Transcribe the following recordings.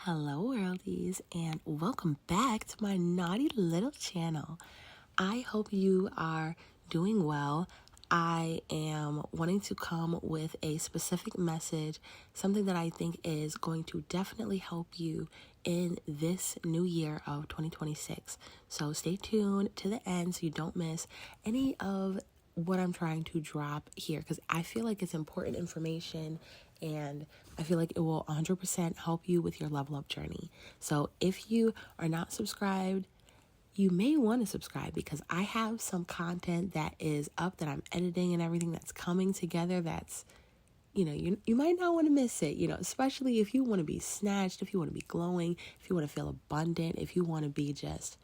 Hello worldies and welcome back to my naughty little channel. I hope you are doing well. I am wanting to come with a specific message, something that I think is going to definitely help you in this new year of 2026. So stay tuned to the end so you don't miss any of what I'm trying to drop here, because I feel like it's important information and I feel like it will 100% help you with your level up journey. So if you are not subscribed, you may want to subscribe because I have some content that is up that I'm editing and everything that's coming together that's, you might not want to miss it, especially if you want to be snatched, if you want to be glowing, if you want to feel abundant, if you want to be just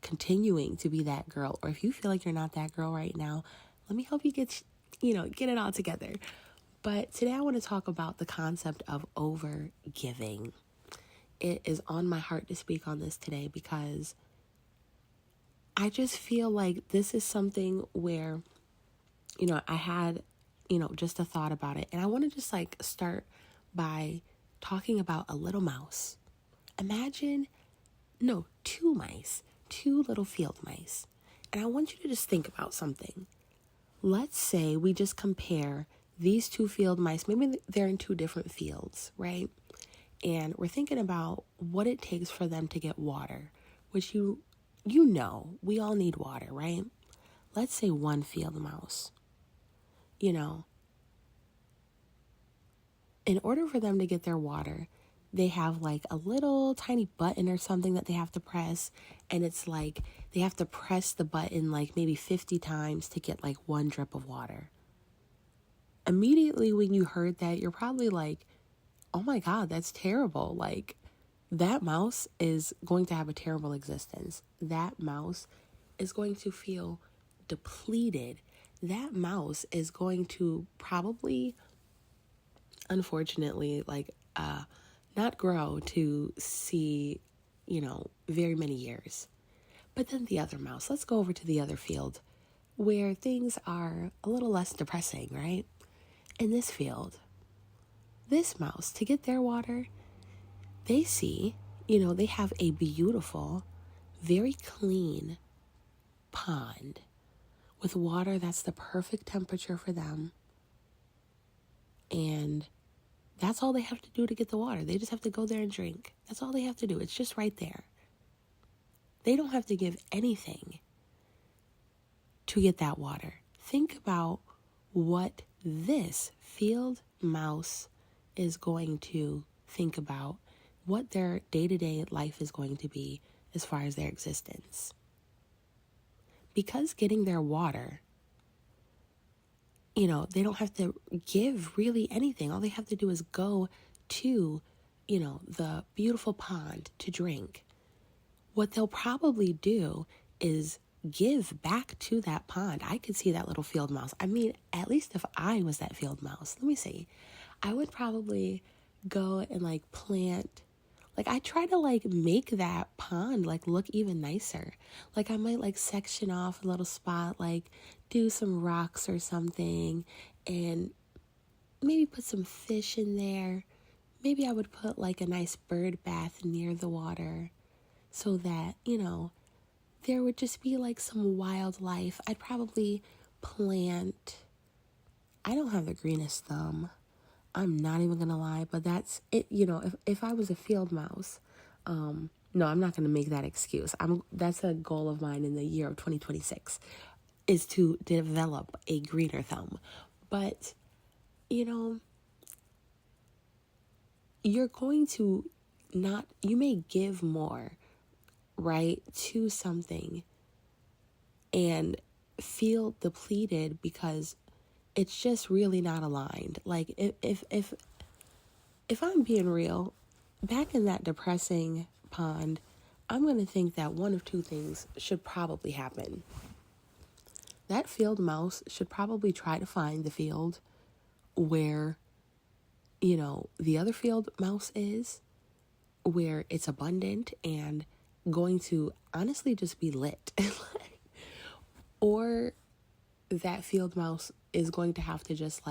continuing to be that girl, or if you feel like you're not that girl right now, let me help you get it all together. But today I want to talk about the concept of over giving. It is on my heart to speak on this today because I just feel like this is something where, I had, just a thought about it. And I want to just start by talking about a little mouse. Imagine, two mice, two little field mice. And I want you to just think about something. Let's say we just compare these two field mice. Maybe they're in two different fields, right? And we're thinking about what it takes for them to get water, which we all need water, right? Let's say one field mouse, in order for them to get their water, they have like a little tiny button or something that they have to press. And it's like they have to press the button like maybe 50 times to get like one drip of water. Immediately when you heard that, you're probably like, oh my God, that's terrible. Like, that mouse is going to have a terrible existence. That mouse is going to feel depleted. That mouse is going to probably, unfortunately, not grow to see, very many years. But then the other mouse, let's go over to the other field where things are a little less depressing, right? In this field, this mouse, to get their water, they see, they have a beautiful, very clean pond with water that's the perfect temperature for them. And that's all they have to do to get the water. They just have to go there and drink. That's all they have to do. It's just right there. They don't have to give anything to get that water. Think about what this field mouse is going to think about, what their day-to-day life is going to be as far as their existence. Because getting their water, they don't have to give really anything. All they have to do is go to, the beautiful pond to drink. What they'll probably do is give back to that pond. I could see that little field mouse. I mean, at least if I was that field mouse, let me see. I would probably go and plant, I try to make that pond look even nicer. I might section off a little spot, do some rocks or something, and maybe put some fish in there. Maybe I would put a nice bird bath near the water so that, there would just be some wildlife. I'd probably plant, I don't have the greenest thumb. I'm not even going to lie, but that's it. If I was a field mouse, no, I'm not going to make that excuse. That's a goal of mine in the year of 2026 is to develop a greener thumb. But, you're going to you may give more, right, to something and feel depleted because it's just really not aligned. If I'm being real, back in that depressing pond, I'm going to think that one of two things should probably happen. That field mouse should probably try to find the field where, the other field mouse is, where it's abundant and going to honestly just be lit. Or that field mouse is going to have to just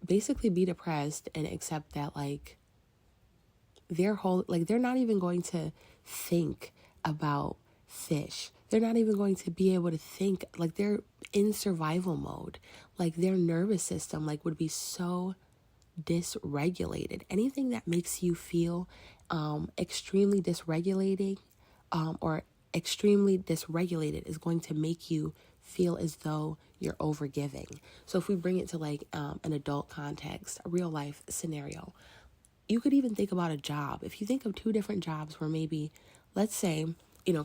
basically be depressed and accept that they're not even going to think about fish. They're not even going to be able to think, like they're in survival mode. Like their nervous system like would be so dysregulated. Anything that makes you feel extremely dysregulating or extremely dysregulated is going to make you feel as though you're overgiving. So if we bring it to like an adult context, a real life scenario, you could even think about a job. If you think of two different jobs where maybe, let's say,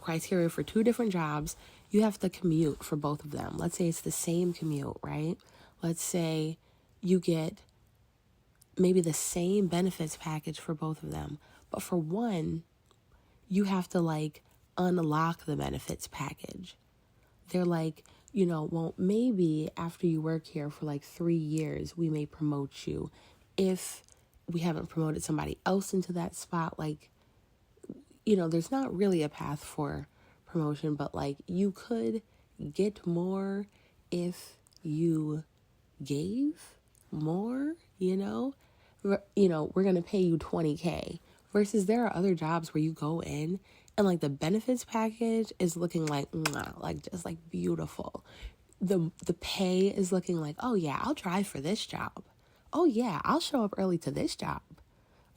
criteria for two different jobs, you have to commute for both of them. Let's say it's the same commute, right? Let's say you get maybe the same benefits package for both of them. But for one, you have to like unlock the benefits package. They're like, well, maybe after you work here for like 3 years, we may promote you. If we haven't promoted somebody else into that spot, like, there's not really a path for promotion, but like you could get more if you gave more, we're going to pay you $20K versus there are other jobs where you go in and like the benefits package is looking like, just like beautiful. The pay is looking like, oh yeah, I'll drive for this job. Oh yeah, I'll show up early to this job.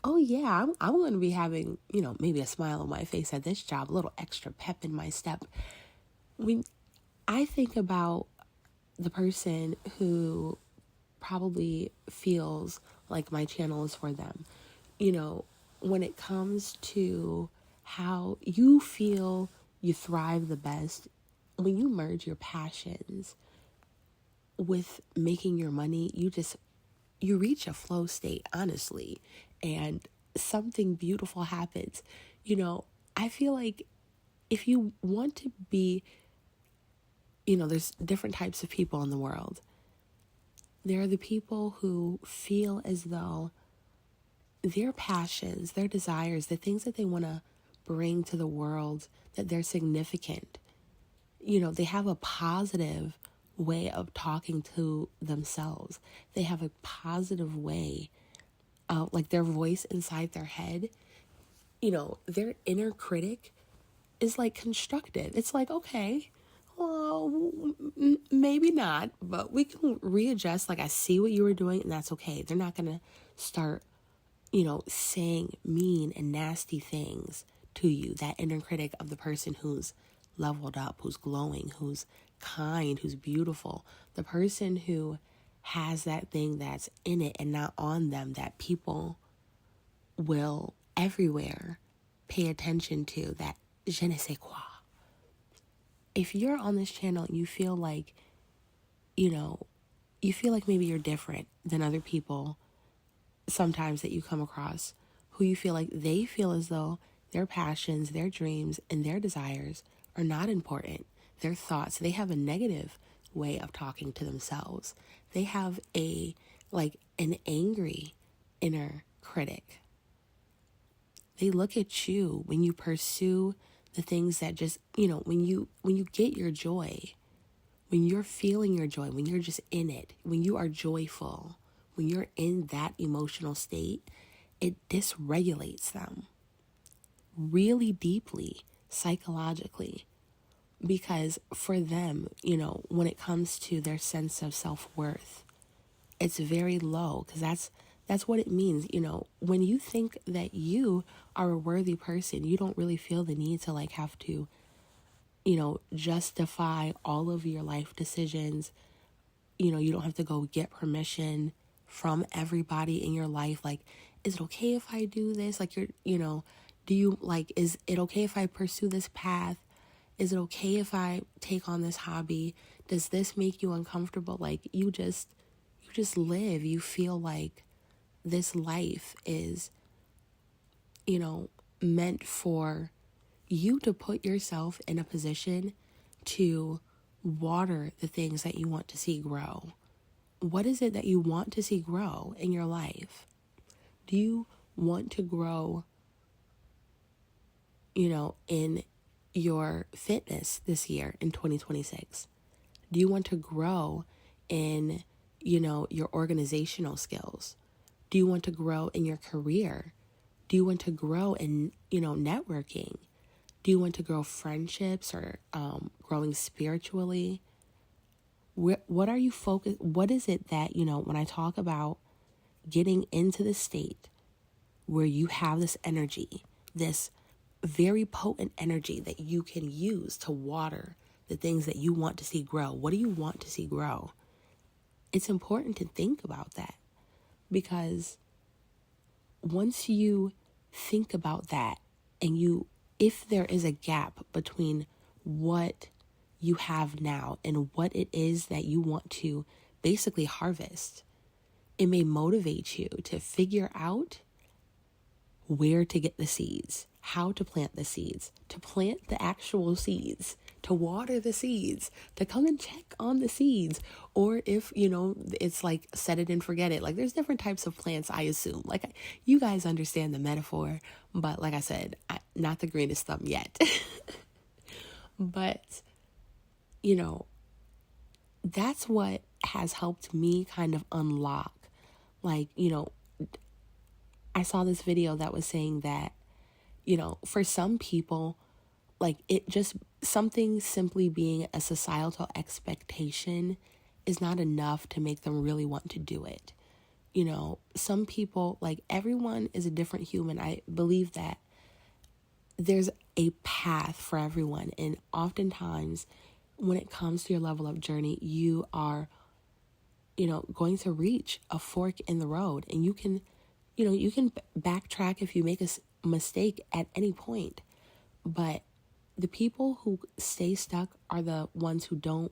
Oh yeah, I'm going to be having, maybe a smile on my face at this job, a little extra pep in my step. When I think about the person who probably feels like my channel is for them, when it comes to how you feel you thrive the best, when you merge your passions with making your money, you reach a flow state, honestly, and something beautiful happens. I feel like if you want to be, there's different types of people in the world. There are the people who feel as though their passions, their desires, the things that they want to bring to the world, that they're significant. They have a positive way of talking to themselves. They have a positive way, like their voice inside their head, their inner critic is like constructive. It's like, okay, well, maybe not, but we can readjust. Like, I see what you were doing and that's okay. They're not going to start, saying mean and nasty things to you. That inner critic of the person who's leveled up, who's glowing, who's kind, who's beautiful, the person who has that thing that's in it and not on them, that people will everywhere pay attention to, that je ne sais quoi. If you're on this channel and you feel like, maybe you're different than other people sometimes that you come across, who you feel like they feel as though their passions, their dreams, and their desires are not important. Their thoughts, they have a negative way of talking to themselves. They have an angry inner critic. They look at you when you pursue the things that just, when you get your joy, when you're feeling your joy, when you're just in it, when you are joyful, when you're in that emotional state, it dysregulates them really deeply, psychologically, because for them, when it comes to their sense of self-worth, it's very low, because that's what it means. When you think that you are a worthy person, you don't really feel the need to have to, justify all of your life decisions. You don't have to go get permission from everybody in your life. Like, is it okay if I do this? Like, is it okay if I pursue this path? Is it okay if I take on this hobby? Does this make you uncomfortable? Like, you just live. You feel like this life is, meant for you to put yourself in a position to water the things that you want to see grow. What is it that you want to see grow in your life? Do you want to grow, in your fitness this year in 2026? Do you want to grow in, your organizational skills? Do you want to grow in your career? Do you want to grow in, networking? Do you want to grow friendships or growing spiritually? What are you focused? What is it that, when I talk about getting into the state where you have this energy, this very potent energy that you can use to water the things that you want to see grow? What do you want to see grow? It's important to think about that, because once you think about that and if there is a gap between what you have now and what it is that you want to basically harvest, it may motivate you to figure out where to get the seeds, how to plant the seeds, to plant the actual seeds, to water the seeds, to come and check on the seeds. Or if, it's like set it and forget it. Like, there's different types of plants, I assume. Like, you guys understand the metaphor, but like I said, not the greenest thumb yet. But, that's what has helped me kind of unlock. Like, I saw this video that was saying that, for some people, like, it just, something simply being a societal expectation is not enough to make them really want to do it. Some people, like, everyone is a different human. I believe that there's a path for everyone. And oftentimes, when it comes to your level up journey, you are, going to reach a fork in the road. And you can backtrack if you make a mistake at any point. But the people who stay stuck are the ones who don't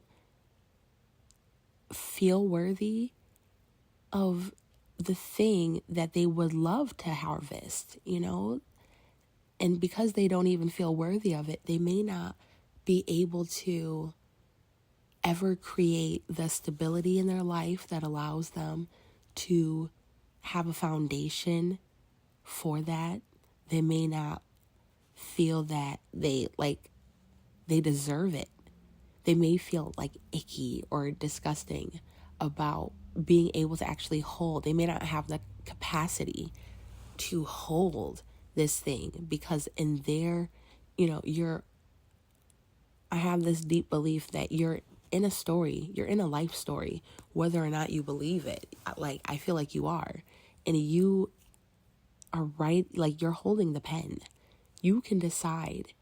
feel worthy of the thing that they would love to harvest, And because they don't even feel worthy of it, they may not be able to ever create the stability in their life that allows them to have a foundation for that. They may not feel that they deserve it. They may feel like icky or disgusting about being able to actually hold. They may not have the capacity to hold this thing, because in their, I have this deep belief that you're in a story, you're in a life story, whether or not you believe it. Like, I feel like you are, and you are right. Like, you're holding the pen. You can decide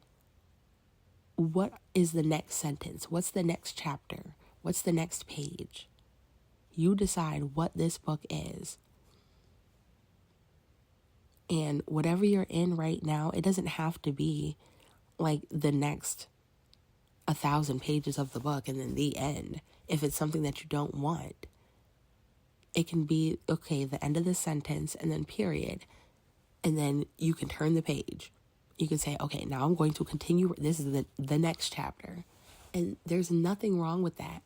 what is the next sentence, what's the next chapter, what's the next page. You decide what this book is. And whatever you're in right now, it doesn't have to be like the next 1,000 pages of the book and then the end. If it's something that you don't want, it can be, okay, the end of the sentence and then period. And then you can turn the page. You can say, okay, now I'm going to continue. This is the next chapter. And there's nothing wrong with that.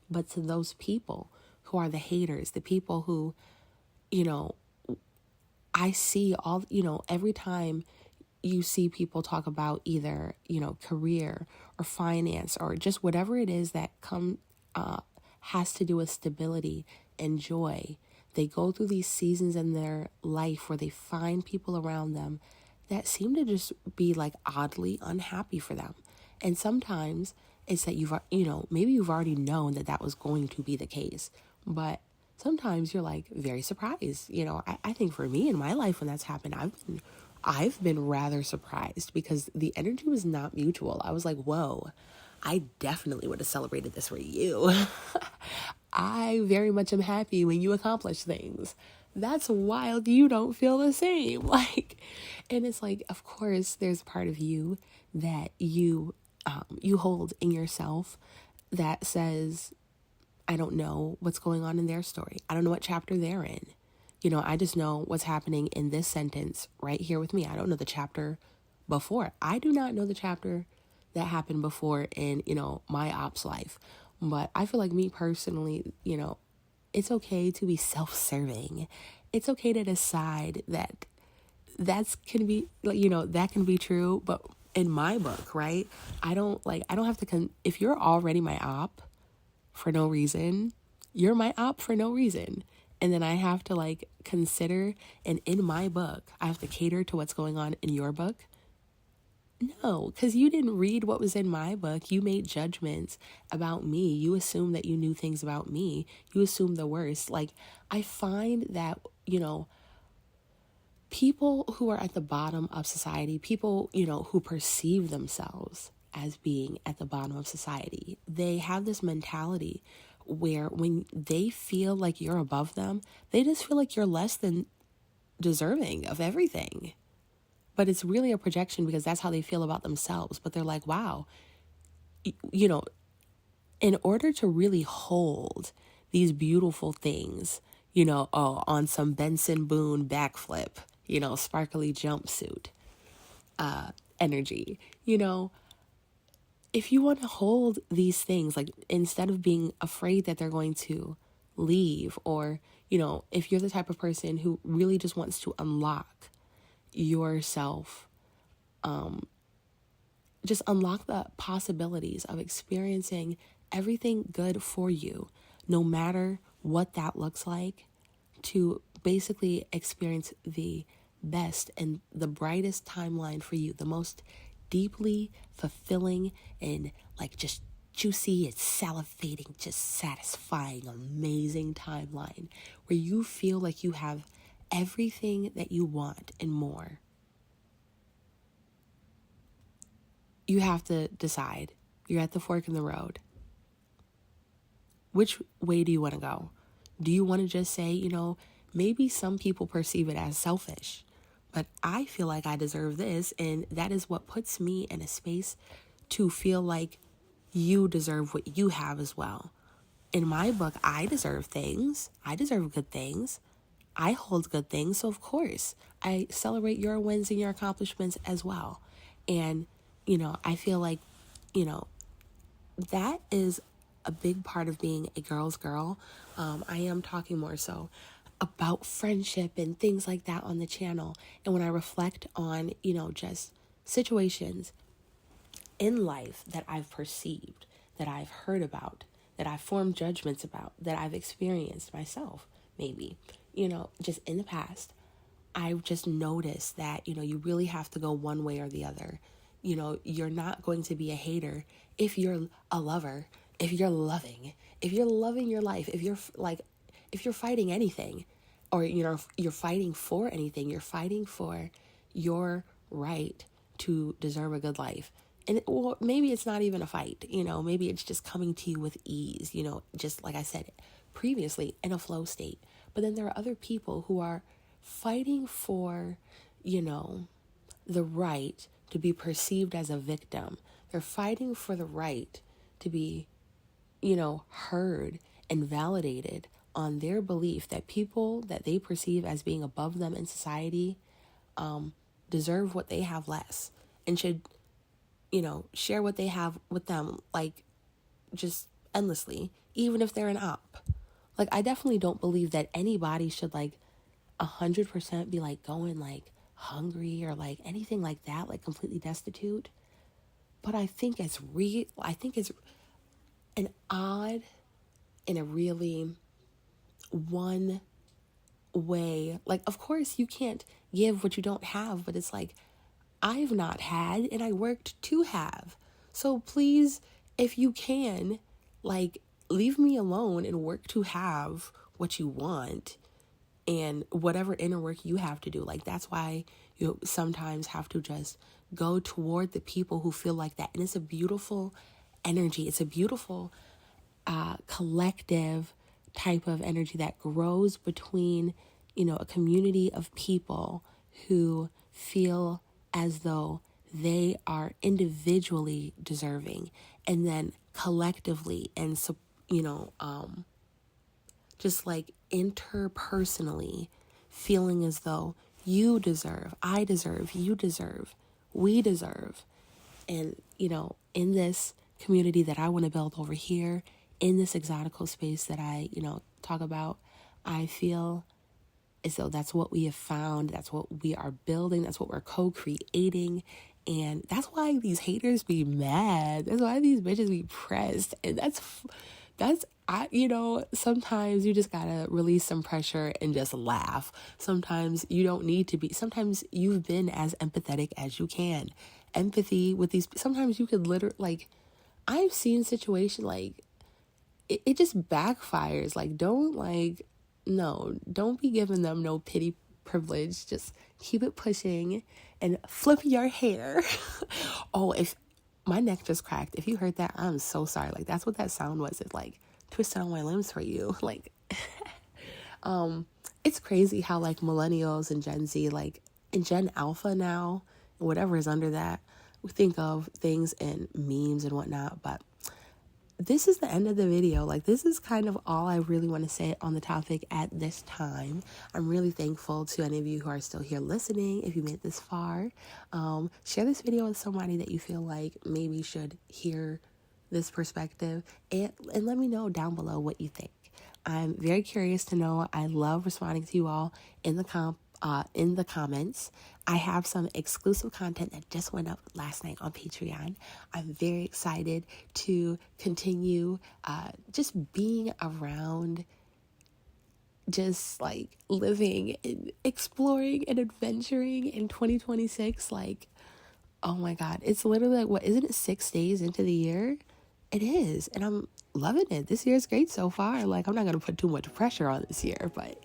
But to those people who are the haters, the people who, I see all, every time you see people talk about either, career or finance or just whatever it is that has to do with stability and joy. They go through these seasons in their life where they find people around them that seem to just be like oddly unhappy for them. And sometimes it's that maybe you've already known that was going to be the case, but sometimes you're like very surprised. I think for me in my life, when that's happened, I've been rather surprised because the energy was not mutual. I was like, whoa, I definitely would have celebrated this for you. I very much am happy when you accomplish things. That's wild. You don't feel the same. And it's like, of course, there's a part of you that you hold in yourself that says, I don't know what's going on in their story. I don't know what chapter they're in. I just know what's happening in this sentence right here with me. I don't know the chapter before. I do not know the chapter that happened before in, my ops life. But I feel like me personally, it's okay to be self-serving. It's okay to decide that can be, that can be true. But in my book, right, I don't have to, if you're already my op for no reason, you're my op for no reason. and then I have to like consider, and in my book, I have to cater to what's going on in your book. No, because you didn't read what was in my book. You made judgments about me. You assumed that you knew things about me. You assumed the worst. Like, I find that, people who are at the bottom of society, people, who perceive themselves as being at the bottom of society, they have this mentality where when they feel like you're above them, they just feel like you're less than deserving of everything. But it's really a projection because that's how they feel about themselves. But they're like, wow, in order to really hold these beautiful things, on some Benson Boone backflip, sparkly jumpsuit energy, if you want to hold these things, like instead of being afraid that they're going to leave, or, if you're the type of person who really just wants to unlock yourself, just unlock the possibilities of experiencing everything good for you, no matter what that looks like, to basically experience the best and the brightest timeline for you, the most deeply fulfilling and like just juicy and salivating, just satisfying, amazing timeline where you feel like you have everything that you want and more. You have to decide. You're at the fork in the road. Which way do you want to go? Do you want to just say, maybe some people perceive it as selfish, but I feel like I deserve this, and that is what puts me in a space to feel like you deserve what you have as well. In my book, I deserve things. I deserve good things. I hold good things, so of course, I celebrate your wins and your accomplishments as well. And, I feel like, that is a big part of being a girl's girl. I am talking more so about friendship and things like that on the channel. And when I reflect on, just situations in life that I've perceived, that I've heard about, that I've formed judgments about, that I've experienced myself, maybe, just in the past, I've just noticed that, you really have to go one way or the other. You're not going to be a hater if you're a lover, if you're loving your life, if you're fighting anything, or, you're fighting for anything, you're fighting for your right to deserve a good life. And or maybe it's not even a fight, maybe it's just coming to you with ease, just like I said previously, in a flow state. But then there are other people who are fighting for, the right to be perceived as a victim. They're fighting for the right to be, heard and validated on their belief that people that they perceive as being above them in society deserve what they have less, and should, share what they have with them, like, just endlessly, even if they're an op. Like, I definitely don't believe that anybody should, 100% be, going, hungry or, anything like that, completely destitute. But I think it's an odd and a really one way. Of course, you can't give what you don't have, but it's I've not had, and I worked to have. So please, if you can, leave me alone and work to have what you want, and whatever inner work you have to do. That's why you sometimes have to just go toward the people who feel like that. And it's a beautiful energy. It's a beautiful collective type of energy that grows between, a community of people who feel as though they are individually deserving, and then collectively and, just interpersonally feeling as though you deserve, I deserve, you deserve, we deserve. And, in this community that I want to build over here, in this exotical space that I, talk about, I feel as though that's what we have found. That's what we are building. That's what we're co-creating. And that's why these haters be mad. That's why these bitches be pressed. And sometimes you just gotta release some pressure and just laugh. Sometimes you don't need to be, sometimes you've been as empathetic as you can. Empathy with these, sometimes you could literally, like, I've seen situations like, it just backfires. Like, no, don't be giving them no pity privilege. Just keep it pushing and flip your hair. Oh, if my neck just cracked. If you heard that, I'm so sorry. Like, that's what that sound was. It's like twisted on my limbs for you. Like, it's crazy how like millennials and Gen Z, like, and Gen Alpha now, whatever is under that, we think of things in memes and whatnot. But this is the end of the video. Like, this is kind of all I really want to say on the topic at this time. I'm really thankful to any of you who are still here listening. If you made it this far, share this video with somebody that you feel like maybe should hear this perspective, and let me know down below what you think. I'm very curious to know. I love responding to you all in the comments. I have some exclusive content that just went up last night on Patreon. I'm very excited to continue just being around, just like living and exploring and adventuring in 2026. Like, oh my God, it's literally like, what, isn't it 6 days into the year? It is, and I'm loving it. This year is great so far. Like, I'm not going to put too much pressure on this year, but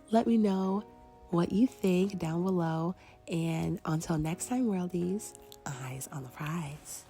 let me know what you think down below. And until next time, worldies, eyes on the prize.